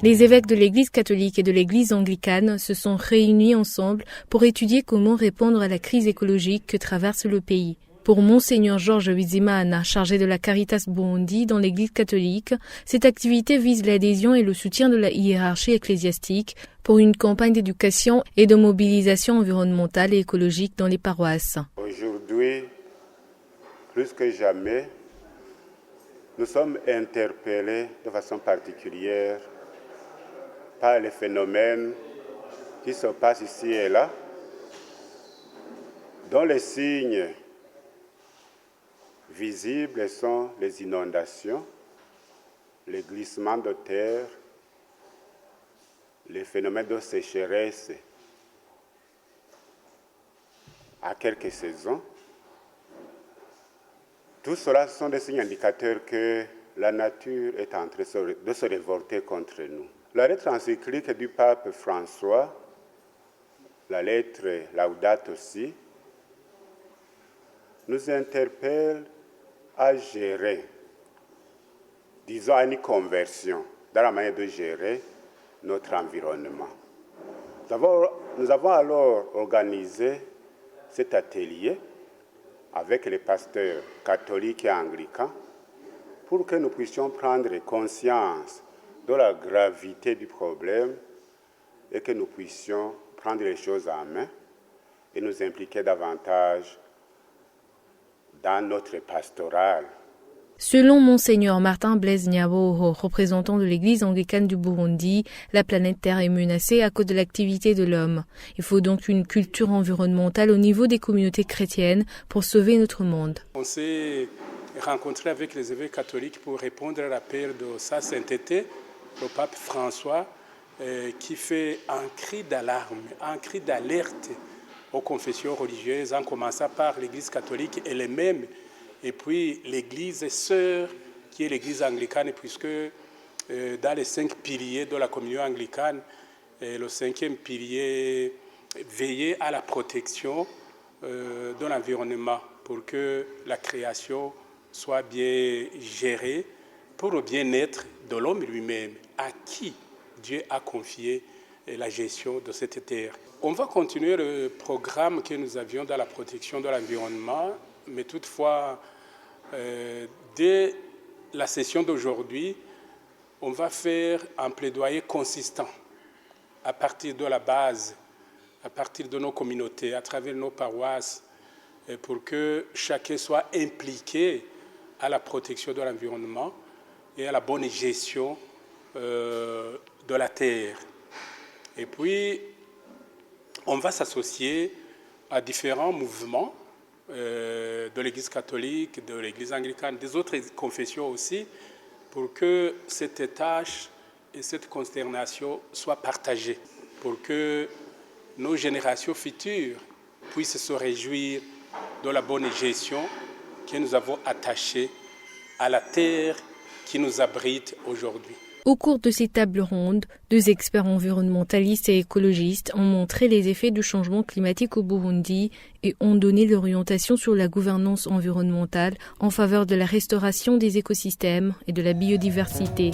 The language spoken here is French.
Les évêques de l'Église catholique et de l'Église anglicane se sont réunis ensemble pour étudier comment répondre à la crise écologique que traverse le pays. Pour Monseigneur Georges Bizimana, chargé de la Caritas Burundi dans l'Église catholique, cette activité vise l'adhésion et le soutien de la hiérarchie ecclésiastique pour une campagne d'éducation et de mobilisation environnementale et écologique dans les paroisses. Aujourd'hui, plus que jamais, nous sommes interpellés de façon particulière par les phénomènes qui se passent ici et là, dont les signes visibles sont les inondations, les glissements de terre, les phénomènes de sécheresse à quelques saisons. Tout cela sont des signes indicateurs que la nature est en train de se révolter contre nous. La lettre encyclique du pape François, la lettre Laudato Si, nous interpelle à gérer, disons à une conversion dans la manière de gérer notre environnement. Nous avons alors organisé cet atelier avec les pasteurs catholiques et anglicans pour que nous puissions prendre conscience de la gravité du problème et que nous puissions prendre les choses en main et nous impliquer davantage dans notre pastoral. Selon Monseigneur Martin Blaise Nyaboho, représentant de l'Église anglicane du Burundi, la planète Terre est menacée à cause de l'activité de l'homme. Il faut donc une culture environnementale au niveau des communautés chrétiennes pour sauver notre monde. On s'est rencontré avec les évêques catholiques pour répondre à l'appel de sa sainteté, le pape François, qui fait un cri d'alarme, un cri d'alerte aux confessions religieuses, en commençant par l'Église catholique elle-même, et puis l'Église sœur, qui est l'Église anglicane, puisque dans les 5 piliers de la communion anglicane, le 5e pilier, veiller à la protection de l'environnement pour que la création soit bien gérée pour le bien-être de l'homme lui-même, à qui Dieu a confié la gestion de cette terre. On va continuer le programme que nous avions dans la protection de l'environnement, mais toutefois, dès la session d'aujourd'hui, on va faire un plaidoyer consistant à partir de la base, à partir de nos communautés, à travers nos paroisses, pour que chacun soit impliqué à la protection de l'environnement et à la bonne gestion de la terre. Et puis, on va s'associer à différents mouvements de l'Église catholique, de l'Église anglicane, des autres confessions aussi, pour que cette tâche et cette consternation soient partagées, pour que nos générations futures puissent se réjouir de la bonne gestion que nous avons attachée à la terre qui nous abrite aujourd'hui. Au cours de ces tables rondes, 2 experts environnementalistes et écologistes ont montré les effets du changement climatique au Burundi et ont donné l'orientation sur la gouvernance environnementale en faveur de la restauration des écosystèmes et de la biodiversité.